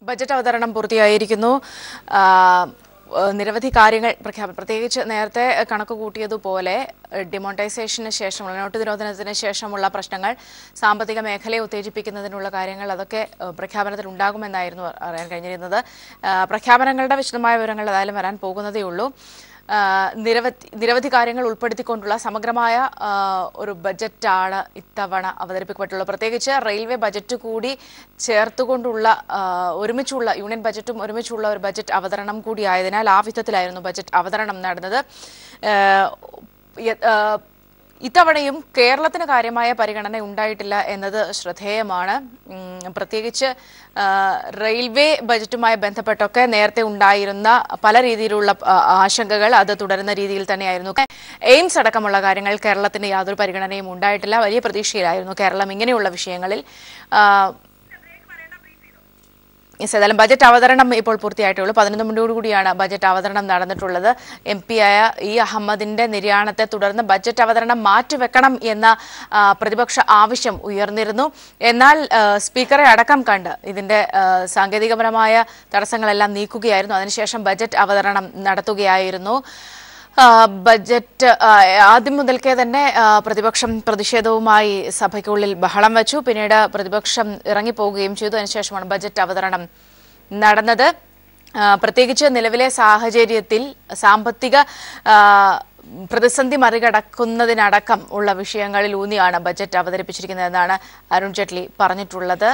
Budget അവതരണം പൂർത്തിയായിരിക്കുന്നു. നിരവധി കാര്യങ്ങൾ പ്രത്യേകിച്ച് നേരത്തെ കണക്ക് കൂട്ടിയതുപോലെ ഡിമോണിറ്റൈസേഷന് ശേഷമുള്ള നോട്ട് നിരോധനത്തിന് ശേഷമുള്ള പ്രശ്നങ്ങൾ, സാമ്പത്തിക മേഖലയെ ഉത്തേജിപ്പിക്കുന്നതിനുള്ള കാര്യങ്ങൾ, അതൊക്കെ പ്രഖ്യാപനത്തിൽ ഉണ്ടാകുമെന്നായിരുന്നു അറിയാൻ കഴിഞ്ഞിരുന്നത്. പ്രഖ്യാപനങ്ങളുടെ വിശദമായ വിവരങ്ങൾ ഏതായാലും വരാൻ പോകുന്നതേ ഉള്ളൂ. നിരവധി കാര്യങ്ങൾ ഉൾപ്പെടുത്തിക്കൊണ്ടുള്ള സമഗ്രമായ ഒരു ബജറ്റാണ് ഇത്തവണ അവതരിപ്പിക്കപ്പെട്ടുള്ളത്. പ്രത്യേകിച്ച് റെയിൽവേ ബജറ്റ് കൂടി ചേർത്തുകൊണ്ടുള്ള ഒരുമിച്ചുള്ള യൂണിയൻ ബജറ്റും ഒരുമിച്ചുള്ള ഒരു ബജറ്റ് അവതരണം കൂടിയായതിനാൽ ആ വിധത്തിലായിരുന്നു ബജറ്റ് അവതരണം നടന്നത്. ഇത്തവണയും കേരളത്തിന് കാര്യമായ പരിഗണന ഉണ്ടായിട്ടില്ല എന്നത് ശ്രദ്ധേയമാണ്. പ്രത്യേകിച്ച് റെയിൽവേ ബജറ്റുമായി ബന്ധപ്പെട്ടൊക്കെ നേരത്തെ ഉണ്ടായിരുന്ന പല രീതിയിലുള്ള ആശങ്കകൾ അത് തുടരുന്ന രീതിയിൽ തന്നെയായിരുന്നു. എയിംസ് അടക്കമുള്ള കാര്യങ്ങൾ കേരളത്തിന് യാതൊരു പരിഗണനയും ഉണ്ടായിട്ടില്ല. വലിയ പ്രതീക്ഷയിലായിരുന്നു കേരളം ഇങ്ങനെയുള്ള വിഷയങ്ങളിൽ. ഏതായാലും ബജറ്റ് അവതരണം ഇപ്പോൾ പൂർത്തിയായിട്ടുള്ളൂ. 11 മണിയോടുകൂടിയാണ് ബജറ്റ് അവതരണം നടന്നിട്ടുള്ളത്. MP ആയ ഇ അഹമ്മദിന്റെ നിര്യാണത്തെ തുടർന്ന് ബജറ്റ് അവതരണം മാറ്റിവെക്കണം എന്ന പ്രതിപക്ഷ ആവശ്യം ഉയർന്നിരുന്നു. എന്നാൽ സ്പീക്കറെ അടക്കം കണ്ട് ഇതിന്റെ സാങ്കേതികപരമായ തടസ്സങ്ങളെല്ലാം നീക്കുകയായിരുന്നു. അതിനുശേഷം ബജറ്റ് അവതരണം നടത്തുകയായിരുന്നു. ബജറ്റ് ആദ്യം മുതൽക്കേ തന്നെ പ്രതിപക്ഷം പ്രതിഷേധവുമായി സഭയ്ക്കുള്ളിൽ ബഹളം വെച്ചു. പിന്നീട് പ്രതിപക്ഷം ഇറങ്ങിപ്പോവുകയും ചെയ്തു. അതിനുശേഷമാണ് ബജറ്റ് അവതരണം നടന്നത്. പ്രത്യേകിച്ച് നിലവിലെ സാഹചര്യത്തിൽ സാമ്പത്തിക പ്രതിസന്ധി മറികടക്കുന്നതിനടക്കം ഉള്ള വിഷയങ്ങളിൽ ഊന്നിയാണ് ബജറ്റ് അവതരിപ്പിച്ചിരിക്കുന്നതെന്നാണ് അരുൺ ജെയ്റ്റ്ലി പറഞ്ഞിട്ടുള്ളത്.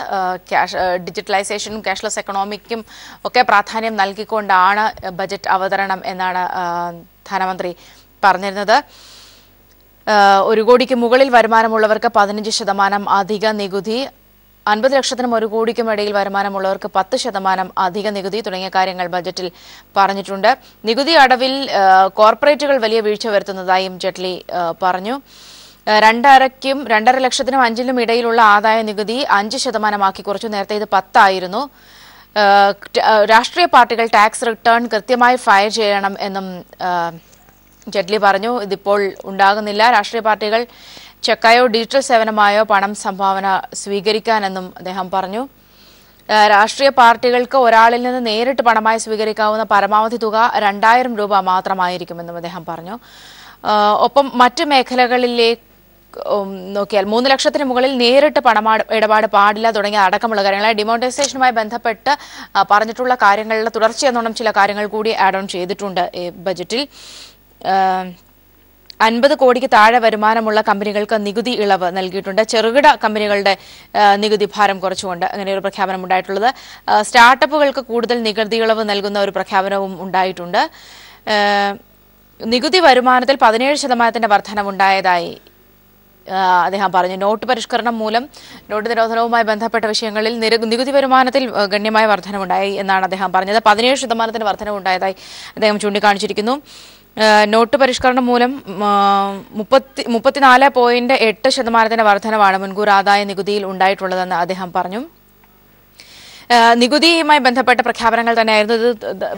ഡിജിറ്റലൈസേഷനും ക്യാഷ്ലെസ് എക്കണോമിക്കും ഒക്കെ പ്രാധാന്യം നൽകിക്കൊണ്ടാണ് ബജറ്റ് അവതരണം എന്നാണ് ധനമന്ത്രി പറഞ്ഞിരുന്നത്. 1 കോടിക്ക് മുകളിൽ വരുമാനമുള്ളവർക്ക് 15% അധിക നികുതി, 50 ലക്ഷത്തിനും 1 കോടിക്കും ഇടയിൽ വരുമാനമുള്ളവർക്ക് 10% അധിക നികുതി തുടങ്ങിയ കാര്യങ്ങൾ ബജറ്റിൽ പറഞ്ഞിട്ടുണ്ട്. നികുതി അടവിൽ കോർപ്പറേറ്റുകൾ വലിയ വീഴ്ച വരുത്തുന്നതായും ജെയ്റ്റ്ലി പറഞ്ഞു. 2.5-ക്കും 2.5 ലക്ഷത്തിനും 5-നും ഇടയിലുള്ള ആദായ നികുതി 5% കുറച്ചു. നേരത്തെ ഇത് 10 ആയിരുന്നു. രാഷ്ട്രീയ പാർട്ടികൾ ടാക്സ് റിട്ടേൺ കൃത്യമായി ഫയൽ ചെയ്യണം എന്നും ജെയ്റ്റ്ലി പറഞ്ഞു. ഇതിപ്പോൾ ഉണ്ടാകുന്നില്ല. രാഷ്ട്രീയ പാർട്ടികൾ ചെക്കായോ ഡിജിറ്റൽ സേവനമായോ പണം സംഭാവന സ്വീകരിക്കാനെന്നും അദ്ദേഹം പറഞ്ഞു. രാഷ്ട്രീയ പാർട്ടികൾക്ക് ഒരാളിൽ നിന്ന് നേരിട്ട് പണമായി സ്വീകരിക്കാവുന്ന പരമാവധി തുക 2000 രൂപ മാത്രമായിരിക്കുമെന്നും അദ്ദേഹം പറഞ്ഞു. ഒപ്പം മറ്റ് മേഖലകളിലേക്ക് നോക്കിയാൽ 3 ലക്ഷത്തിന് മുകളിൽ നേരിട്ട് ഇടപാട് പാടില്ല തുടങ്ങിയ അടക്കമുള്ള കാര്യങ്ങൾ, ഡിമോണിറ്റൈസേഷനുമായി ബന്ധപ്പെട്ട് പറഞ്ഞിട്ടുള്ള കാര്യങ്ങളുടെ തുടർച്ചയെന്നോണം ചില കാര്യങ്ങൾ കൂടി ആഡ് ഓൺ ചെയ്തിട്ടുണ്ട് ഈ ബജറ്റിൽ. 50 കോടിക്ക് താഴെ വരുമാനമുള്ള കമ്പനികൾക്ക് നികുതി ഇളവ് നൽകിയിട്ടുണ്ട്. ചെറുകിട കമ്പനികളുടെ നികുതി ഭാരം കുറച്ചുകൊണ്ട് അങ്ങനെ ഒരു പ്രഖ്യാപനം ഉണ്ടായിട്ടുള്ളത്. സ്റ്റാർട്ടപ്പുകൾക്ക് കൂടുതൽ നികുതി ഇളവ് നൽകുന്ന ഒരു പ്രഖ്യാപനവും ഉണ്ടായിട്ടുണ്ട്. നികുതി വരുമാനത്തിൽ 17% വർധനവുണ്ടായതായി അദ്ദേഹം പറഞ്ഞു. നോട്ട് പരിഷ്കരണം മൂലം നോട്ട് നിരോധനവുമായി ബന്ധപ്പെട്ട വിഷയങ്ങളിൽ നികുതി വരുമാനത്തിൽ ഗണ്യമായ വർധനവുണ്ടായി എന്നാണ് അദ്ദേഹം പറഞ്ഞത്. 17% വർധനവുണ്ടായതായി അദ്ദേഹം ചൂണ്ടിക്കാണിച്ചിരിക്കുന്നു. നോട്ട് പരിഷ്കരണം മൂലം 34.8% വർധനവാണ് മുൻകൂർ ആദായ നികുതിയിൽ ഉണ്ടായിട്ടുള്ളതെന്ന് അദ്ദേഹം പറഞ്ഞു. നികുതിയുമായി ബന്ധപ്പെട്ട പ്രഖ്യാപനങ്ങൾ തന്നെയായിരുന്നു ഇത്.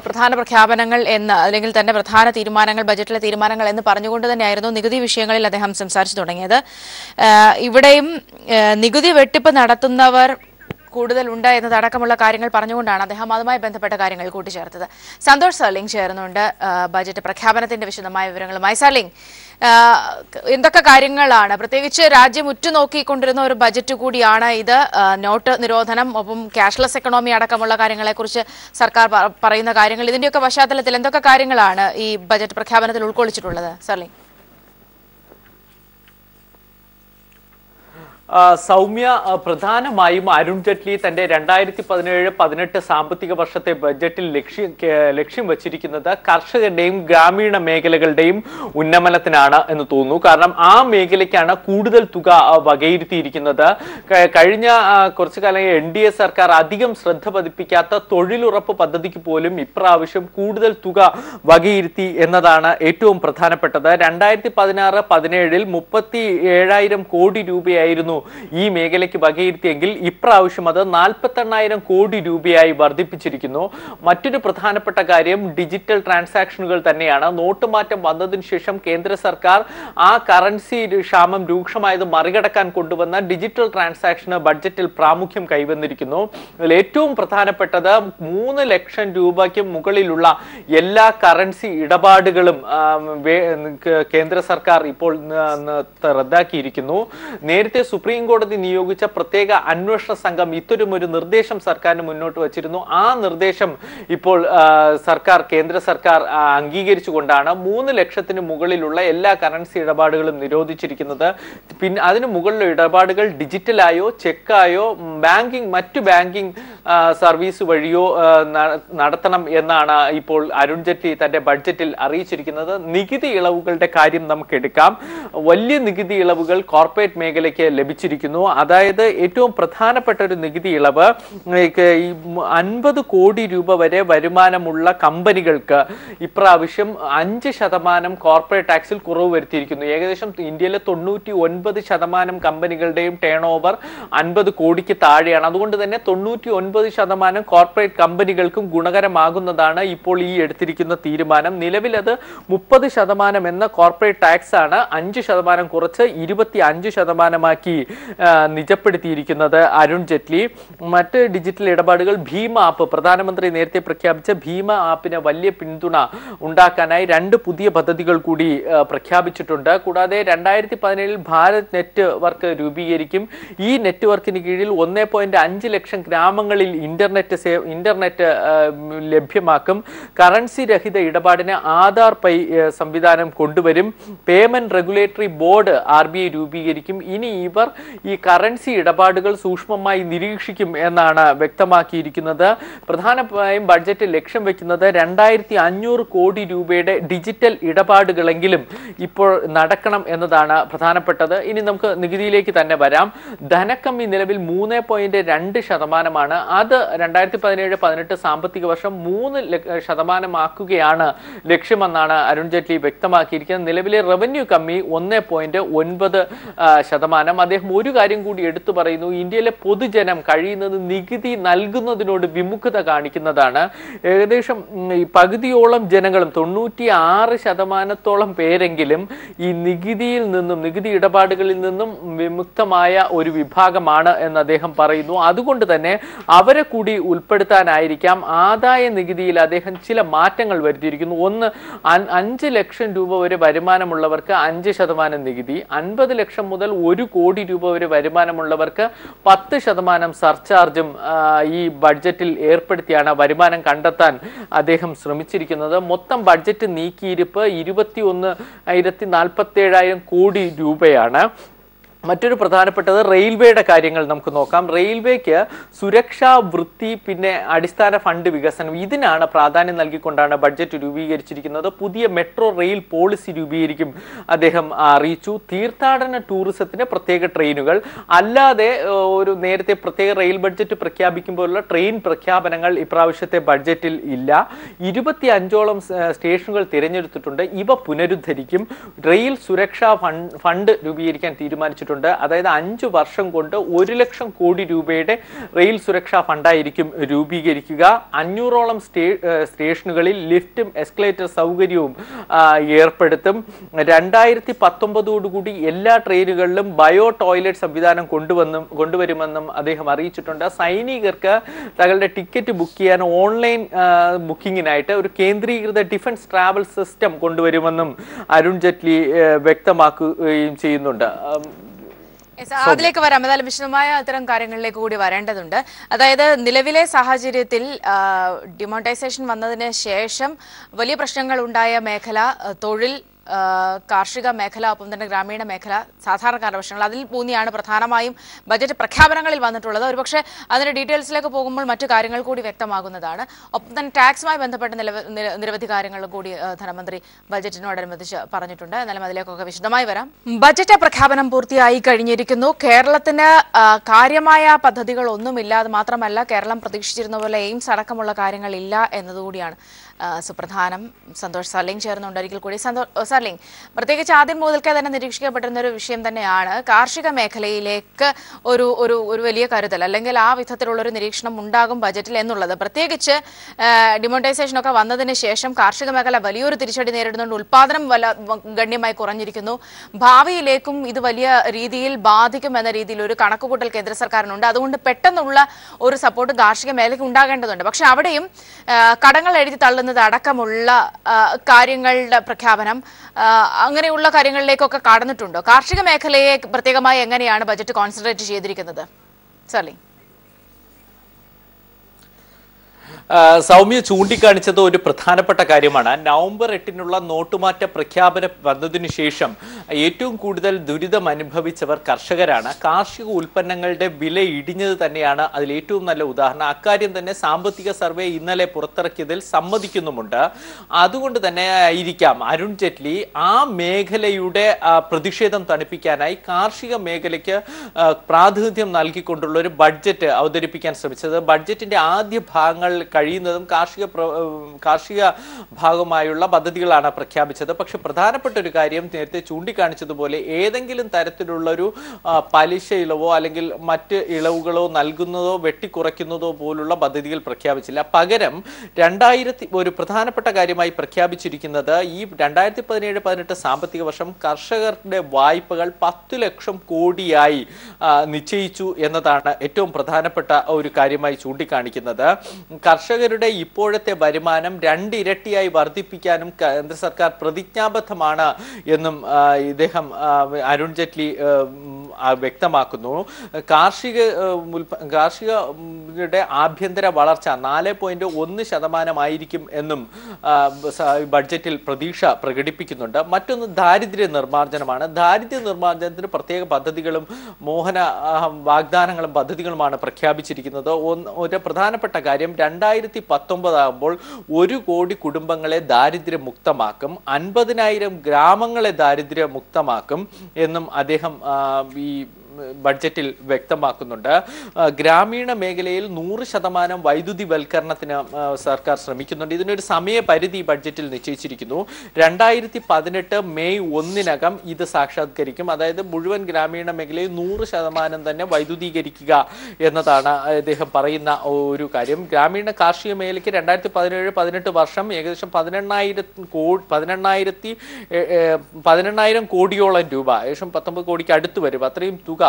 പ്രധാന പ്രഖ്യാപനങ്ങൾ എന്ന് അല്ലെങ്കിൽ തന്നെ പ്രധാന തീരുമാനങ്ങൾ, ബജറ്റിലെ തീരുമാനങ്ങൾ എന്ന് പറഞ്ഞുകൊണ്ട് തന്നെയായിരുന്നു നികുതി വിഷയങ്ങളിൽ അദ്ദേഹം സംസാരിച്ചു തുടങ്ങിയത്. ഇവിടെയും നികുതി വെട്ടിപ്പ് നടത്തുന്നവർ കൂടുതലുണ്ട് എന്നതടക്കമുള്ള കാര്യങ്ങൾ പറഞ്ഞുകൊണ്ടാണ് അദ്ദേഹം അതുമായി ബന്ധപ്പെട്ട കാര്യങ്ങൾ കൂട്ടിച്ചേർത്തത്. സന്തോഷ് സർലിംഗ് ചേർന്നുണ്ട് ബജറ്റ് പ്രഖ്യാപനത്തിന്റെ വിശദമായ വിവരങ്ങളുമായി. സർലിംഗ്, എന്തൊക്കെ കാര്യങ്ങളാണ്, പ്രത്യേകിച്ച് രാജ്യം ഉറ്റുനോക്കിക്കൊണ്ടിരുന്ന ഒരു ബജറ്റ് കൂടിയാണ് ഇത്. നോട്ട് നിരോധനം, ഒപ്പം ക്യാഷ്ലെസ് എക്കണോമി അടക്കമുള്ള കാര്യങ്ങളെക്കുറിച്ച് സർക്കാർ പറയുന്ന കാര്യങ്ങൾ, ഇതിന്റെയൊക്കെ പശ്ചാത്തലത്തിൽ എന്തൊക്കെ കാര്യങ്ങളാണ് ഈ ബജറ്റ് പ്രഖ്യാപനത്തിൽ ഉൾക്കൊള്ളിച്ചിട്ടുള്ളത്? സർലിംഗ്. സൗമ്യ, പ്രധാനമായും അരുൺ ജെയ്റ്റ്ലി തന്റെ 2017-18 സാമ്പത്തിക വർഷത്തെ ബജറ്റിൽ ലക്ഷ്യം വച്ചിരിക്കുന്നത് കർഷകരുടെയും ഗ്രാമീണ മേഖലകളുടെയും ഉന്നമനത്തിനാണ് എന്ന് തോന്നുന്നു. കാരണം ആ മേഖലയ്ക്കാണ് കൂടുതൽ തുക വകയിരുത്തിയിരിക്കുന്നത്. കഴിഞ്ഞ കുറച്ചു കാലം NDA സർക്കാർ അധികം ശ്രദ്ധ പതിപ്പിക്കാത്ത തൊഴിലുറപ്പ് പദ്ധതിക്ക് പോലും ഇപ്രാവശ്യം കൂടുതൽ തുക വകയിരുത്തി എന്നതാണ് ഏറ്റവും പ്രധാനപ്പെട്ടത്. 2016-17 37,000 കോടി രൂപയായിരുന്നു ഈ മേഖലയ്ക്ക് വകയിരുത്തിയെങ്കിൽ ഇപ്രാവശ്യം അത് 48,000 കോടി രൂപയായി വർദ്ധിപ്പിച്ചിരിക്കുന്നു. മറ്റൊരു പ്രധാനപ്പെട്ട കാര്യം ഡിജിറ്റൽ ട്രാൻസാക്ഷനുകൾ തന്നെയാണ്. നോട്ടുമാറ്റം വന്നതിന് ശേഷം കേന്ദ്ര സർക്കാർ ആ കറൻസി ക്ഷാമം രൂക്ഷമായത് മറികടക്കാൻ കൊണ്ടുവന്ന ഡിജിറ്റൽ ട്രാൻസാക്ഷന് ബഡ്ജറ്റിൽ പ്രാമുഖ്യം കൈവന്നിരിക്കുന്നു. അതിൽ ഏറ്റവും പ്രധാനപ്പെട്ടത് 3 ലക്ഷം രൂപയ്ക്ക് മുകളിലുള്ള എല്ലാ കറൻസി ഇടപാടുകളും കേന്ദ്ര സർക്കാർ ഇപ്പോൾ റദ്ദാക്കിയിരിക്കുന്നു. നേരത്തെ സുപ്രീം കോടതി നിയോഗിച്ച പ്രത്യേക അന്വേഷണ സംഘം ഇത്തരമൊരു നിർദ്ദേശം സർക്കാരിന് മുന്നോട്ട് വച്ചിരുന്നു. ആ നിർദ്ദേശം ഇപ്പോൾ കേന്ദ്ര സർക്കാർ അംഗീകരിച്ചുകൊണ്ടാണ് 3 ലക്ഷത്തിന് മുകളിലുള്ള എല്ലാ കറൻസി ഇടപാടുകളും നിരോധിച്ചിരിക്കുന്നത്. പിന്നെ അതിന് മുകളിലുള്ള ഇടപാടുകൾ ഡിജിറ്റലായോ ചെക്കായോ മറ്റു ബാങ്കിംഗ് സർവീസ് വഴിയോ നടത്തണം എന്നാണ് ഇപ്പോൾ അരുൺ ജെയ്റ്റ്ലി തന്റെ ബഡ്ജറ്റിൽ അറിയിച്ചിരിക്കുന്നത്. നികുതി ഇളവുകളുടെ കാര്യം നമുക്ക് എടുക്കാം. വലിയ നികുതി ഇളവുകൾ കോർപ്പറേറ്റ് മേഖലയ്ക്ക് ലഭിച്ചിരിക്കുന്നു. അതായത് ഏറ്റവും പ്രധാനപ്പെട്ട ഒരു നികുതി ഇളവ് 50 കോടി രൂപ വരെ വരുമാനമുള്ള കമ്പനികൾക്ക് ഇപ്രാവശ്യം 5% കോർപ്പറേറ്റ് ടാക്സിൽ കുറവ് വരുത്തിയിരിക്കുന്നു. ഏകദേശം ഇന്ത്യയിലെ 99% കമ്പനികളുടെയും ടേൺ ഓവർ 50 കോടിക്ക് താഴെയാണ്. അതുകൊണ്ട് തന്നെ 99% കോർപ്പറേറ്റ് കമ്പനികൾക്കും ഗുണകരമാകുന്നതാണ് ഇപ്പോൾ ഈ എടുത്തിരിക്കുന്ന തീരുമാനം. നിലവിൽ അത് 30% എന്ന കോർപ്പറേറ്റ് ടാക്സ് ആണ് 5% കുറച്ച് 25%ആക്കി നിജപ്പെടുത്തിയിരിക്കുന്നത് അരുൺ ജെയ്റ്റ്ലി. മറ്റ് ഡിജിറ്റൽ ഇടപാടുകൾ ഭീമ ആപ്പ്, പ്രധാനമന്ത്രി നേരത്തെ പ്രഖ്യാപിച്ച ഭീമ ആപ്പിന് വലിയ പിന്തുണ ഉണ്ടാക്കാനായി 2 പുതിയ പദ്ധതികൾ കൂടി പ്രഖ്യാപിച്ചിട്ടുണ്ട്. കൂടാതെ 2017 ഭാരത് നെറ്റ്വർക്ക് രൂപീകരിക്കും. ഈ നെറ്റ്വർക്കിന് കീഴിൽ 1.5 ലക്ഷം ഗ്രാമങ്ങളിൽ ഇന്റർനെറ്റ് ലഭ്യമാക്കും. കറൻസി രഹിത ഇടപാടിന് ആധാർ പൈ സംവിധാനം കൊണ്ടുവരും. പേയ്മെന്റ് റെഗുലേറ്ററി ബോർഡ് RBI രൂപീകരിക്കും. ഇനി ഇവർ ഈ കറൻസി ഇടപാടുകൾ സൂക്ഷ്മമായി നിരീക്ഷിക്കും എന്നാണ് വ്യക്തമാക്കിയിരിക്കുന്നത്. പ്രധാനമായും ബഡ്ജറ്റ് ലക്ഷ്യം വെക്കുന്നത് 2500 കോടി രൂപയുടെ ഡിജിറ്റൽ ഇടപാടുകളെങ്കിലും ഇപ്പോൾ നടക്കണം എന്നതാണ് പ്രധാനപ്പെട്ടത്. ഇനി നമുക്ക് നികുതിയിലേക്ക് തന്നെ വരാം. ധനക്കമ്മി നിലവിൽ 3.2%. അത് 2017-18 സാമ്പത്തിക വർഷം 3% ലക്ഷ്യമെന്നാണ് അരുൺ ജെയ്റ്റ്ലി വ്യക്തമാക്കിയിരിക്കുന്നത്. നിലവിലെ റവന്യൂ കമ്മി 1.9%. അദ്ദേഹം ഒരു കാര്യം കൂടി എടുത്തു പറയുന്നു. ഇന്ത്യയിലെ പൊതുജനം കഴിയുന്നത് നികുതി നൽകുന്നതിനോട് വിമുഖത കാണിക്കുന്നതാണ്. ഏകദേശം പകുതിയോളം ജനങ്ങളും 96% പേരെങ്കിലും ഈ നികുതി ഇടപാടുകളിൽ നിന്നും വിമുക്തമായ ഒരു വിഭാഗമാണ് എന്ന് അദ്ദേഹം പറയുന്നു. അതുകൊണ്ട് തന്നെ അവരെ കൂടി ഉൾപ്പെടുത്താനായിരിക്കാം ആദായ നികുതിയിൽ അദ്ദേഹം ചില മാറ്റങ്ങൾ വരുത്തിയിരിക്കുന്നു. ഒന്ന്, 5 ലക്ഷം രൂപ വരെ വരുമാനമുള്ളവർക്ക് 5% നികുതി, 50 ലക്ഷം മുതൽ 1 കോടി രൂപ വരെ വരുമാനമുള്ളവർക്ക് 10% സർചാർജും ഈ ബഡ്ജറ്റിൽ ഏർപ്പെടുത്തിയാണ് വരുമാനം കണ്ടെത്താൻ അദ്ദേഹം ശ്രമിച്ചിരിക്കുന്നത്. മൊത്തം ബഡ്ജറ്റ് നീക്കിയിരിപ്പ് 21,47,000 കോടി രൂപയാണ്. മറ്റൊരു പ്രധാനപ്പെട്ടത് റെയിൽവേയുടെ കാര്യങ്ങൾ നമുക്ക് നോക്കാം. റെയിൽവേക്ക് സുരക്ഷാ, വൃത്തി, പിന്നെ അടിസ്ഥാന ഫണ്ട് വികസനം, ഇതിനാണ് പ്രാധാന്യം നൽകിക്കൊണ്ടാണ് ബഡ്ജറ്റ് രൂപീകരിച്ചിരിക്കുന്നത്. പുതിയ മെട്രോ റെയിൽ പോളിസി രൂപീകരിക്കും അദ്ദേഹം അറിയിച്ചു. തീർത്ഥാടന ടൂറിസത്തിന് പ്രത്യേക ട്രെയിനുകൾ, അല്ലാതെ ഒരു നേരത്തെ പ്രത്യേക റെയിൽ ബഡ്ജറ്റ് പ്രഖ്യാപിക്കുമ്പോഴുള്ള ട്രെയിൻ പ്രഖ്യാപനങ്ങൾ ഇപ്രാവശ്യത്തെ ബഡ്ജറ്റിൽ ഇല്ല. 25ഓളം സ്റ്റേഷനുകൾ തിരഞ്ഞെടുത്തിട്ടുണ്ട്. ഇവ പുനരുദ്ധരിക്കും. റെയിൽ സുരക്ഷാ ഫണ്ട് രൂപീകരിക്കാൻ തീരുമാനിച്ചിട്ടുണ്ട്. അതായത് 5 വർഷം കൊണ്ട് 1 ലക്ഷം കോടി രൂപയുടെ റെയിൽ സുരക്ഷാ ഫണ്ടായിരിക്കും രൂപീകരിക്കുക. 500ഓളം സ്റ്റേഷനുകളിൽ ലിഫ്റ്റും എസ്കലേറ്റർ സൗകര്യവും ഏർപ്പെടുത്തും. 2019 എല്ലാ ട്രെയിനുകളിലും ബയോ ടോയ്ലറ്റ് സംവിധാനം കൊണ്ടുവരുമെന്നും അദ്ദേഹം അറിയിച്ചിട്ടുണ്ട്. സൈനികർക്ക് തങ്ങളുടെ ടിക്കറ്റ് ബുക്ക് ചെയ്യാൻ ഓൺലൈൻ ബുക്കിങ്ങിനായിട്ട് ഒരു കേന്ദ്രീകൃത ഡിഫൻസ് ട്രാവൽ സിസ്റ്റം കൊണ്ടുവരുമെന്നും അരുൺ ജെയ്റ്റ്ലി വ്യക്തമാക്കുകയും ചെയ്യുന്നുണ്ട്. അതിലേക്ക് വരാം. ഏതായാലും വിശദമായ അത്തരം കാര്യങ്ങളിലേക്ക് കൂടി വരേണ്ടതുണ്ട്. അതായത് നിലവിലെ സാഹചര്യത്തിൽ ഡിമോണിറ്റൈസേഷൻ വന്നതിന് ശേഷം വലിയ പ്രശ്നങ്ങൾ ഉണ്ടായ മേഖല തൊഴിൽ, കാർഷിക മേഖല, ഒപ്പം തന്നെ ഗ്രാമീണ മേഖല, സാധാരണക്കാരുടെ പ്രശ്നങ്ങൾ, അതിൽ ഊന്നിയാണ് പ്രധാനമായും ബജറ്റ് പ്രഖ്യാപനങ്ങളിൽ വന്നിട്ടുള്ളത്. ഒരുപക്ഷെ അതിന്റെ ഡീറ്റെയിൽസിലേക്ക് പോകുമ്പോൾ മറ്റു കാര്യങ്ങൾ കൂടി വ്യക്തമാകുന്നതാണ്. ഒപ്പം തന്നെ ടാക്സുമായി ബന്ധപ്പെട്ട നിരവധി കാര്യങ്ങൾ കൂടി ധനമന്ത്രി ബജറ്റിനോടനുബന്ധിച്ച് പറഞ്ഞിട്ടുണ്ട്. എന്നാലും അതിലേക്കൊക്കെ വിശദമായി വരാം. ബജറ്റ് പ്രഖ്യാപനം പൂർത്തിയായി കഴിഞ്ഞിരിക്കുന്നു. കേരളത്തിന് കാര്യമായ പദ്ധതികൾ ഒന്നുമില്ല. അത് മാത്രമല്ല, കേരളം പ്രതീക്ഷിച്ചിരുന്ന പോലെ എയിംസ് അടക്കമുള്ള കാര്യങ്ങളില്ല എന്നതുകൂടിയാണ് സുപ്രധാനം. സന്തോഷ് സർലിംഗ് ചേർന്നുണ്ട് ഒരിക്കൽ കൂടി. സർ, സർലിംഗ്, പ്രത്യേകിച്ച് ആദ്യം മുതൽക്കേ തന്നെ നിരീക്ഷിക്കപ്പെട്ടിരുന്ന ഒരു വിഷയം തന്നെയാണ് കാർഷിക മേഖലയിലേക്ക് ഒരു ഒരു ഒരു വലിയ കരുതൽ അല്ലെങ്കിൽ ആ വിധത്തിലുള്ള ഒരു നിരീക്ഷണം ഉണ്ടാകും ബജറ്റിൽ എന്നുള്ളത്. പ്രത്യേകിച്ച് ഡിമോണിറ്റൈസേഷൻ ഒക്കെ വന്നതിന് ശേഷം കാർഷിക മേഖല വലിയൊരു തിരിച്ചടി നേരിടുന്നുണ്ട്. ഉൽപാദനം ഗണ്യമായി കുറഞ്ഞിരിക്കുന്നു. ഭാവിയിലേക്കും ഇത് വലിയ രീതിയിൽ ബാധിക്കും എന്ന രീതിയിൽ ഒരു കണക്കുകൂട്ടൽ കേന്ദ്ര സർക്കാരിനുണ്ട്. അതുകൊണ്ട് പെട്ടെന്നുള്ള ഒരു സപ്പോർട്ട് കാർഷിക മേഖലയ്ക്ക് ഉണ്ടാകേണ്ടതുണ്ട്. പക്ഷെ അവിടെയും കടങ്ങൾ എഴുതി തള്ളുന്നത് അടക്കമുള്ള കാര്യങ്ങളുടെ പ്രഖ്യാപനം അങ്ങനെയുള്ള കാര്യങ്ങളിലേക്കൊക്കെ കടന്നിട്ടുണ്ടോ? കാർഷിക മേഖലയെ പ്രത്യേകമായി എങ്ങനെയാണ് ബജറ്റ് കോൺസെൻട്രേറ്റ് ചെയ്തിരിക്കുന്നത്? സർലി, സൗമ്യ ചൂണ്ടിക്കാണിച്ചത് ഒരു പ്രധാനപ്പെട്ട കാര്യമാണ്. നവംബർ 8-നുള്ള നോട്ടുമാറ്റ പ്രഖ്യാപനം വന്നതിനു ശേഷം ഏറ്റവും കൂടുതൽ ദുരിതം അനുഭവിച്ചവർ കർഷകരാണ്. കാർഷിക ഉൽപ്പന്നങ്ങളുടെ വില ഇടിഞ്ഞത് തന്നെയാണ് അതിൽ ഏറ്റവും നല്ല ഉദാഹരണം. അക്കാര്യം തന്നെ സാമ്പത്തിക സർവേ ഇന്നലെ പുറത്തിറക്കിയതിൽ സമ്മതിക്കുന്നുമുണ്ട്. അതുകൊണ്ട് തന്നെ ആയിരിക്കാം അരുൺ ജെയ്റ്റ്ലി ആ മേഖലയുടെ പ്രതിഷേധം തണുപ്പിക്കാനായി കാർഷിക മേഖലയ്ക്ക് പ്രാതിനിധ്യം നൽകിക്കൊണ്ടുള്ള ഒരു ബഡ്ജറ്റ് അവതരിപ്പിക്കാൻ ശ്രമിച്ചത്. ബഡ്ജറ്റിന്റെ ആദ്യ ഭാഗങ്ങൾ കഴിയുന്നതും കാർഷിക ഭാഗമായുള്ള പദ്ധതികളാണ് പ്രഖ്യാപിച്ചത്. പക്ഷെ പ്രധാനപ്പെട്ട ഒരു കാര്യം നേരത്തെ ചൂണ്ടിക്കാണിച്ചതുപോലെ ഏതെങ്കിലും തരത്തിലുള്ളൊരു പലിശ ഇളവോ അല്ലെങ്കിൽ മറ്റ് ഇളവുകളോ നൽകുന്നതോ വെട്ടിക്കുറയ്ക്കുന്നതോ പോലുള്ള പദ്ധതികൾ പ്രഖ്യാപിച്ചില്ല. പകരം ഒരു പ്രധാനപ്പെട്ട കാര്യമായി പ്രഖ്യാപിച്ചിരിക്കുന്നത് ഈ 2017-18 സാമ്പത്തിക വർഷം കർഷകരുടെ വായ്പകൾ 10 ലക്ഷം കോടിയായി നിശ്ചയിച്ചു എന്നതാണ് ഏറ്റവും പ്രധാനപ്പെട്ട ഒരു കാര്യമായി ചൂണ്ടിക്കാണിക്കുന്നത്. കർഷകരുടെ ഇപ്പോഴത്തെ വരുമാനം 2 ഇരട്ടിയായി വർദ്ധിപ്പിക്കാനും കേന്ദ്ര സർക്കാർ പ്രതിജ്ഞാബദ്ധമാണ് എന്നും ഇദ്ദേഹം അരുൺ ജെയ്റ്റ്ലി വ്യക്തമാക്കുന്നു. കാർഷികയുടെ ആഭ്യന്തര വളർച്ച 4.1% എന്നും ബഡ്ജറ്റിൽ പ്രതീക്ഷ പ്രകടിപ്പിക്കുന്നുണ്ട്. മറ്റൊന്ന് ദാരിദ്ര്യ നിർമ്മാർജ്ജനമാണ്. ദാരിദ്ര്യ നിർമ്മാർജ്ജനത്തിന് പ്രത്യേക പദ്ധതികളും മോഹന വാഗ്ദാനങ്ങളും പദ്ധതികളുമാണ് പ്രഖ്യാപിച്ചിരിക്കുന്നത്. ഒരു പ്രധാനപ്പെട്ട കാര്യം 2019 ആകുമ്പോൾ 1 കോടി കുടുംബങ്ങളെ ദാരിദ്ര്യമുക്തമാക്കും, 50,000 ഗ്രാമങ്ങളെ ദാരിദ്ര്യമുക്തമാക്കും എന്നും അദ്ദേഹം ഈ ബഡ്ജറ്റിൽ വ്യക്തമാക്കുന്നുണ്ട്. ഗ്രാമീണ മേഖലയിൽ 100% വൈദ്യുതി വൽക്കരണത്തിന് സർക്കാർ ശ്രമിക്കുന്നുണ്ട്. ഇതിനൊരു സമയപരിധി ബഡ്ജറ്റിൽ നിശ്ചയിച്ചിരിക്കുന്നു. 2018 മെയ് 1-നകം ഇത് സാക്ഷാത്കരിക്കും. അതായത് മുഴുവൻ ഗ്രാമീണ മേഖലയിൽ 100% തന്നെ വൈദ്യുതീകരിക്കുക എന്നതാണ് അദ്ദേഹം പറയുന്ന ഒരു കാര്യം. ഗ്രാമീണ കാർഷിക മേഖലയ്ക്ക് 2017-18 വർഷം ഏകദേശം 18,000 കോടിയോളം രൂപ, ഏകദേശം 19 കോടിക്ക് അടുത്ത് വരും, അത്രയും തുക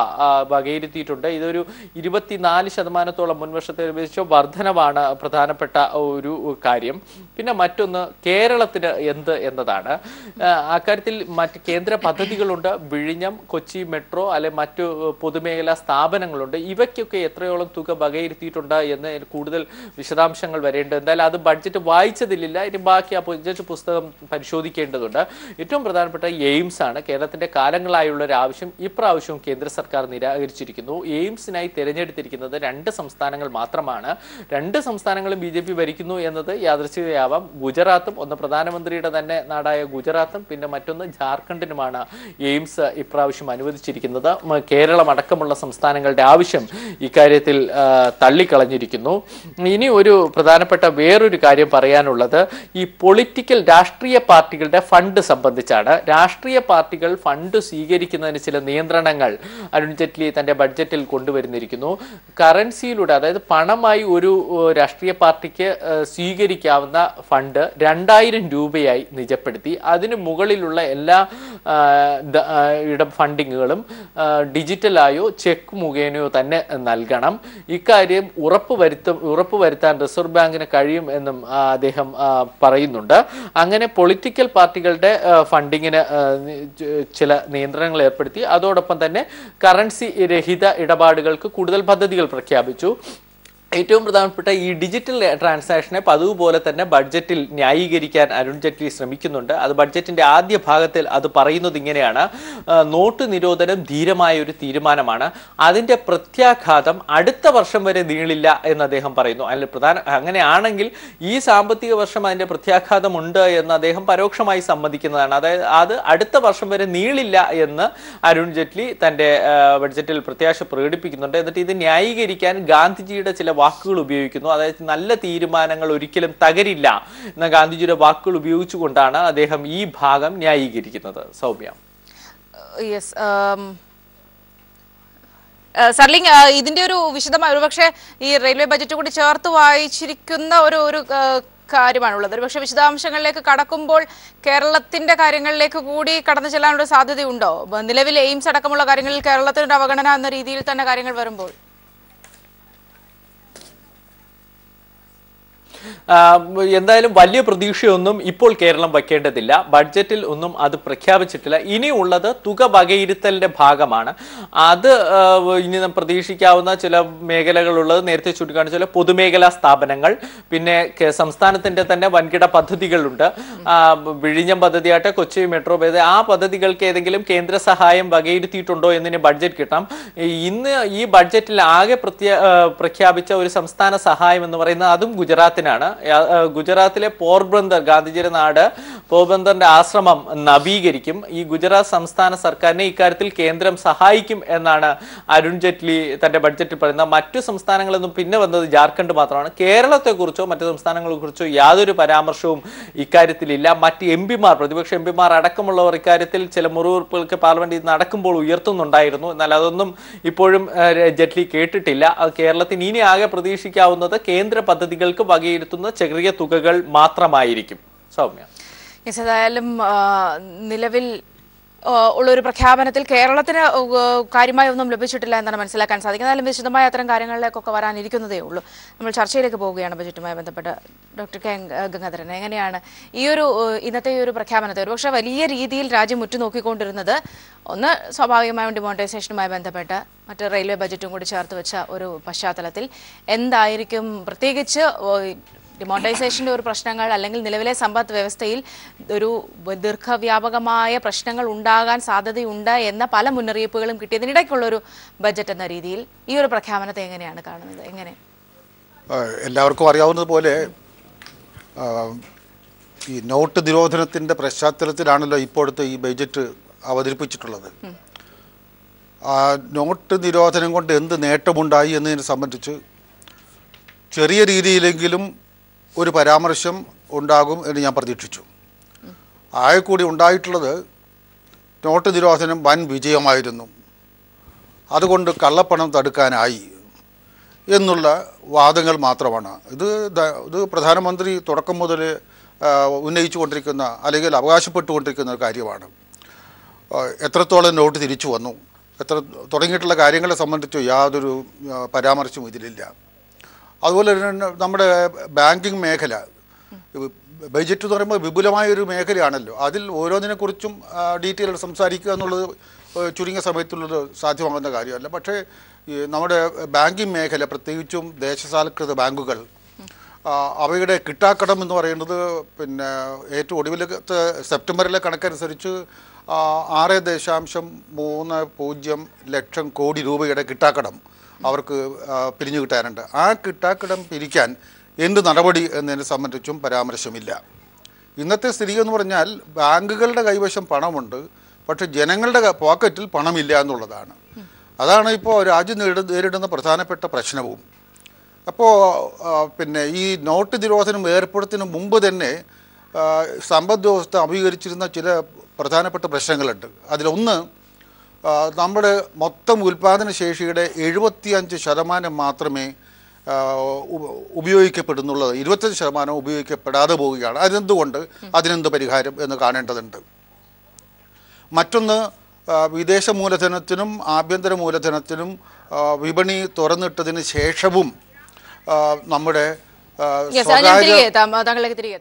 വകയിരുത്തിയിട്ടുണ്ട്. ഇതൊരു 24% മുൻവർഷത്തെ അപേക്ഷിച്ച് വർധനവാണ് പ്രധാനപ്പെട്ട ഒരു കാര്യം. പിന്നെ മറ്റൊന്ന് കേരളത്തിന് എന്ത് എന്നതാണ്. അക്കാര്യത്തിൽ മറ്റ് കേന്ദ്ര പദ്ധതികളുണ്ട്. വിഴിഞ്ഞം, കൊച്ചി മെട്രോ അല്ലെ മറ്റു പൊതുമേഖലാ സ്ഥാപനങ്ങളുണ്ട്. ഇവയ്ക്കൊക്കെ എത്രയോളം തുക വകയിരുത്തിയിട്ടുണ്ട് എന്ന് കൂടുതൽ വിശദാംശങ്ങൾ വരേണ്ടത്. എന്തായാലും അത് ബഡ്ജറ്റ് വായിച്ചതിലില്ല. ഇനി ബാക്കി ആ ബഡ്ജറ്റ് പുസ്തകം പരിശോധിക്കേണ്ടതുണ്ട്. ഏറ്റവും പ്രധാനപ്പെട്ട എയിംസ് ആണ്. കേരളത്തിന്റെ കാലങ്ങളായുള്ള ഒരു ആവശ്യം ഇപ്രാവശ്യവും കേന്ദ്ര സർക്കാർ നിരാകരിച്ചിരിക്കുന്നു. എയിംസിനായി തിരഞ്ഞെടുത്തിരിക്കുന്നത് 2 സംസ്ഥാനങ്ങൾ മാത്രമാണ്. 2 സംസ്ഥാനങ്ങളും BJP ഭരിക്കുന്നു എന്നത് യാദൃച്ഛികമാവാം. ഗുജറാത്തും, ഒന്ന് പ്രധാനമന്ത്രിയുടെ തന്നെ നാടായ ഗുജറാത്തും പിന്നെ മറ്റൊന്ന് ജാർഖണ്ഡിനുമാണ് എയിംസ് ഇപ്രാവശ്യം അനുവദിച്ചിരിക്കുന്നത്. കേരളം അടക്കമുള്ള സംസ്ഥാനങ്ങളുടെ ആവശ്യം ഇക്കാര്യത്തിൽ തള്ളിക്കളഞ്ഞിരിക്കുന്നു. ഇനി ഒരു പ്രധാനപ്പെട്ട വേറൊരു കാര്യം പറയാനുള്ളത് ഈ രാഷ്ട്രീയ പാർട്ടികളുടെ ഫണ്ട് സംബന്ധിച്ചാണ്. രാഷ്ട്രീയ പാർട്ടികൾ ഫണ്ട് സ്വീകരിക്കുന്നതിന് ചില നിയന്ത്രണങ്ങൾ അരുൺ ജെയ്റ്റ്ലി തന്റെ ബഡ്ജറ്റിൽ കൊണ്ടുവരുന്നിരിക്കുന്നു. കറൻസിയിലൂടെ, അതായത് പണമായി ഒരു രാഷ്ട്രീയ പാർട്ടിക്ക് സ്വീകരിക്കാവുന്ന ഫണ്ട് 2000 രൂപയായി നിജപ്പെടുത്തി. അതിന് മുകളിലുള്ള എല്ലാ ഫണ്ടിങ്ങുകളും ഡിജിറ്റലായോ ചെക്ക് മുഖേനയോ തന്നെ നൽകണം. ഇക്കാര്യം ഉറപ്പുവരുത്താൻ റിസർവ് ബാങ്കിന് കഴിയും എന്നും അദ്ദേഹം പറയുന്നുണ്ട്. അങ്ങനെ പൊളിറ്റിക്കൽ പാർട്ടികളുടെ ഫണ്ടിങ്ങിന് ചില നിയന്ത്രണങ്ങൾ ഏർപ്പെടുത്തി. അതോടൊപ്പം തന്നെ കറൻസി രഹിത ഇടപാടുകൾക്ക് കൂടുതൽ പദ്ധതികൾ പ്രഖ്യാപിച്ചു. ഏറ്റവും പ്രധാനപ്പെട്ട ഈ ഡിജിറ്റൽ ട്രാൻസാക്ഷനെ പതിവുപോലെ തന്നെ ബഡ്ജറ്റിൽ ന്യായീകരിക്കാൻ അരുൺ ജെയ്റ്റ്ലി ശ്രമിക്കുന്നുണ്ട്. അത് ബഡ്ജറ്റിന്റെ ആദ്യ ഭാഗത്തിൽ അത് പറയുന്നത് ഇങ്ങനെയാണ്: നോട്ട് നിരോധനം ധീരമായ ഒരു തീരുമാനമാണ്, അതിന്റെ പ്രത്യാഘാതം അടുത്ത വർഷം വരെ നീളില്ല എന്ന് അദ്ദേഹം പറയുന്നു. അങ്ങനെയാണെങ്കിൽ ഈ സാമ്പത്തിക വർഷം അതിന്റെ പ്രത്യാഘാതം ഉണ്ട് എന്ന് അദ്ദേഹം പരോക്ഷമായി സമ്മതിക്കുന്നതാണ്. അതായത് അത് അടുത്ത വർഷം വരെ നീളില്ല എന്ന് അരുൺ ജെയ്റ്റ്ലി തന്റെ ബഡ്ജറ്റിൽ പ്രത്യാശ പ്രകടിപ്പിക്കുന്നുണ്ട്. എന്നിട്ട് ഇത് ന്യായീകരിക്കാൻ ഗാന്ധിജിയുടെ ചില വാക്കുകൾ ഉപയോഗിക്കുന്നു. അതായത് നല്ല തീരുമാനങ്ങൾ ഒരിക്കലും തകരില്ല എന്ന ഗാന്ധിജിയുടെ വാക്കുകൾ ഉപയോഗിച്ചുകൊണ്ടാണ് അദ്ദേഹം ഈ ഭാഗം ന്യായീകരിക്കുന്നത്. സൗമ്യ. യെസ്, സർലിംഗ്, ഇതിന്റെ ഒരു വിശദമായ ഒരുപക്ഷെ ഈ റെയിൽവേ ബജറ്റ് കൂടി ചേർത്ത് വായിച്ചിരിക്കുന്ന ഒരു കാര്യമാണുള്ളത്. ഒരുപക്ഷെ വിശദാംശങ്ങളിലേക്ക് കടക്കുമ്പോൾ കേരളത്തിന്റെ കാര്യങ്ങളിലേക്ക് കൂടി കടന്നു ചെല്ലാനുള്ള സാധ്യതയുണ്ടോ? നിലവിൽ എയിംസ് അടക്കമുള്ള കാര്യങ്ങളിൽ കേരളത്തിനൊരു അവഗണന എന്ന രീതിയിൽ തന്നെ കാര്യങ്ങൾ വരുമ്പോൾ എന്തായാലും വലിയ പ്രതീക്ഷയൊന്നും ഇപ്പോൾ കേരളം വയ്ക്കേണ്ടതില്ല. ബഡ്ജറ്റിൽ ഒന്നും അത് പ്രഖ്യാപിച്ചിട്ടില്ല. ഇനിയുള്ളത് തുക വകയിരുത്തലിന്റെ ഭാഗമാണ്. അത് ഇനി പ്രതീക്ഷിക്കാവുന്ന ചില മേഖലകളുള്ളത് നേരത്തെ ചൂണ്ടിക്കാണിച്ച ചില പൊതുമേഖലാ സ്ഥാപനങ്ങൾ, പിന്നെ സംസ്ഥാനത്തിന്റെ തന്നെ വൻകിട പദ്ധതികളുണ്ട്. വിഴിഞ്ഞം പദ്ധതിയാട്ടെ, കൊച്ചി മെട്രോ പദ്ധതി, ആ പദ്ധതികൾക്ക് ഏതെങ്കിലും കേന്ദ്ര സഹായം വകയിരുത്തിയിട്ടുണ്ടോ എന്നതിന് ബഡ്ജറ്റ് കിട്ടാം. ഇന്ന് ഈ ബഡ്ജറ്റിൽ ആകെ പ്രഖ്യാപിച്ച ഒരു സംസ്ഥാന സഹായം എന്ന് പറയുന്നത് അതും ഗുജറാത്തിനാണ്. ഗുജറാത്തിലെ പോർബന്ദർ, ഗാന്ധിജിയുടെ നാട് പോർബന്ദറിന്റെ ആശ്രമം നവീകരിക്കും. ഈ ഗുജറാത്ത് സംസ്ഥാന സർക്കാരിനെ ഇക്കാര്യത്തിൽ കേന്ദ്രം സഹായിക്കും എന്നാണ് അരുൺ ജെയ്റ്റ്ലി തന്റെ ബഡ്ജറ്റിൽ പറയുന്നത്. മറ്റു സംസ്ഥാനങ്ങളൊന്നും പിന്നെ വന്നത് ജാർഖണ്ഡ് മാത്രമാണ്. കേരളത്തെക്കുറിച്ചോ മറ്റു സംസ്ഥാനങ്ങളെ കുറിച്ചോ യാതൊരു പരാമർശവും ഇക്കാര്യത്തിലില്ല. മറ്റ് എംപിമാർ, പ്രതിപക്ഷ എംപിമാർ അടക്കമുള്ളവർ ഇക്കാര്യത്തിൽ ചില മുറിവുറുപ്പുകൾക്ക് പാർലമെന്റിൽ നടക്കുമ്പോൾ ഉയർത്തുന്നുണ്ടായിരുന്നു. എന്നാൽ അതൊന്നും ഇപ്പോഴും ജെയ്റ്റ്ലി കേട്ടിട്ടില്ല. കേരളത്തിന് ഇനി ആകെ പ്രതീക്ഷിക്കാവുന്നത് കേന്ദ്ര പദ്ധതികൾക്ക് വകയിരുത്തുന്ന ചെറിയ തുകകൾ മാത്രമായിരിക്കും. സൗമ്യ. ഏതായാലും നിലവിൽ ഉള്ളൊരു പ്രഖ്യാപനത്തിൽ കേരളത്തിന് കാര്യമായി ഒന്നും ലഭിച്ചിട്ടില്ല എന്നാണ് മനസ്സിലാക്കാൻ സാധിക്കുന്നത്. എന്നാലും വിശദമായ അത്തരം കാര്യങ്ങളിലേക്കൊക്കെ വരാനിരിക്കുന്നതേ ഉള്ളൂ. നമ്മൾ ചർച്ചയിലേക്ക് പോവുകയാണ് ബജറ്റുമായി ബന്ധപ്പെട്ട്. ഡോക്ടർ കെ ഗംഗാധരൻ, എങ്ങനെയാണ് ഇന്നത്തെ ഈ ഒരു പ്രഖ്യാപനത്തെ ഒരുപക്ഷെ വലിയ രീതിയിൽ രാജ്യം ഉറ്റുനോക്കിക്കൊണ്ടിരുന്നത്? ഒന്ന്, സ്വാഭാവികമായും ഡിമോണിറ്റൈസേഷനുമായി ബന്ധപ്പെട്ട് മറ്റ് റെയിൽവേ ബജറ്റും കൂടി ചേർത്ത് വെച്ച ഒരു പശ്ചാത്തലത്തിൽ എന്തായിരിക്കും പ്രത്യേകിച്ച് ഡിമോണിറ്റൈസേഷൻ്റെ ഒരു പ്രശ്നങ്ങൾ അല്ലെങ്കിൽ നിലവിലെ സമ്പദ് വ്യവസ്ഥയിൽ ഒരു ദീർഘവ്യാപകമായ പ്രശ്നങ്ങൾ ഉണ്ടാകാൻ സാധ്യതയുണ്ട് എന്ന പല മുന്നറിയിപ്പുകളും കിട്ടിയതിനിടയ്ക്കുള്ളൊരു ബജറ്റ് എന്ന രീതിയിൽ ഈ ഒരു പ്രഖ്യാപനത്തെ എങ്ങനെയാണ് കാണുന്നത്? എങ്ങനെ? എല്ലാവർക്കും അറിയാവുന്നതുപോലെ ഈ നോട്ട് നിരോധനത്തിൻ്റെ പശ്ചാത്തലത്തിലാണല്ലോ ഇപ്പോഴത്തെ ഈ ബജറ്റ് അവതരിപ്പിച്ചിട്ടുള്ളത്. നോട്ട് നിരോധനം കൊണ്ട് എന്ത് നേട്ടമുണ്ടായി എന്നതിനെ സംബന്ധിച്ച് ചെറിയ രീതിയിലെങ്കിലും ഒരു പരാമർശം ഉണ്ടാകും എന്ന് ഞാൻ പ്രതീക്ഷിച്ചു. ആകെ കൂടി ഉണ്ടായിട്ടുള്ളത് നോട്ട് നിരോധനം വൻ വിജയമായിരുന്നു, അതുകൊണ്ട് കള്ളപ്പണം തടുക്കാനായി എന്നുള്ള വാദങ്ങൾ മാത്രമാണ്. ഇത് പ്രധാനമന്ത്രി തുടക്കം മുതൽ ഉന്നയിച്ചുകൊണ്ടിരിക്കുന്ന അല്ലെങ്കിൽ അവകാശപ്പെട്ടുകൊണ്ടിരിക്കുന്ന ഒരു കാര്യമാണ്. എത്രത്തോളം നോട്ട് തിരിച്ചു വന്നു, തുടങ്ങിയിട്ടുള്ള കാര്യങ്ങളെ സംബന്ധിച്ച് യാതൊരു പരാമർശവും ഇതിലില്ല. അതുപോലെ തന്നെ നമ്മുടെ ബാങ്കിങ് മേഖല, ബജറ്റ് എന്ന് പറയുമ്പോൾ വിപുലമായൊരു മേഖലയാണല്ലോ. അതിൽ ഓരോന്നിനെക്കുറിച്ചും ഡീറ്റെയിൽ സംസാരിക്കുക എന്നുള്ളത് ചുരുങ്ങിയ സമയത്തുള്ളത് സാധ്യമാകുന്ന കാര്യമല്ല. പക്ഷേ നമ്മുടെ ബാങ്കിങ് മേഖല, പ്രത്യേകിച്ചും ദേശസാൽകൃത ബാങ്കുകൾ, അവയുടെ കിട്ടാക്കടം എന്ന് പറയുന്നത് പിന്നെ ഏറ്റവും ഒടുവിലത്തെ സെപ്റ്റംബറിലെ കണക്കനുസരിച്ച് 6.30 ലക്ഷം കോടി രൂപയുടെ കിട്ടാക്കടം അവർക്ക് പിരിഞ്ഞു കിട്ടാനുണ്ട്. ആ കിട്ടാക്കടം പിരിക്കാൻ എന്ത് നടപടി എന്നതിനെ സംബന്ധിച്ചും പരാമർശമില്ല. ഇന്നത്തെ സ്ഥിതി എന്ന് പറഞ്ഞാൽ ബാങ്കുകളുടെ കൈവശം പണമുണ്ട്, പക്ഷെ ജനങ്ങളുടെ പോക്കറ്റിൽ പണമില്ല എന്നുള്ളതാണ്. അതാണ് ഇപ്പോൾ രാജ്യം നേരിടുന്ന പ്രധാനപ്പെട്ട പ്രശ്നവും. അപ്പോൾ പിന്നെ ഈ നോട്ട് നിരോധനം ഏർപ്പെടുത്തുന്നതിന് മുമ്പ് തന്നെ സമ്പദ് വ്യവസ്ഥ അഭിമുഖീകരിച്ചിരുന്ന ചില പ്രധാനപ്പെട്ട പ്രശ്നങ്ങളുണ്ട്. അതിലൊന്ന്, നമ്മുടെ മൊത്തം ഉൽപ്പാദന ശേഷിയുടെ 75% മാത്രമേ ഉപയോഗിക്കപ്പെടുന്നുള്ളത്. 25% ഉപയോഗിക്കപ്പെടാതെ പോവുകയാണ്. അതിനെന്തുകൊണ്ട്, അതിനെന്ത് പരിഹാരം എന്ന് കാണേണ്ടതുണ്ട്. മറ്റൊന്ന്, വിദേശ മൂലധനത്തിനും ആഭ്യന്തര മൂലധനത്തിനും വിപണി തുറന്നിട്ടതിന് ശേഷവും നമ്മുടെ താങ്കളിലേക്ക് തിരികെ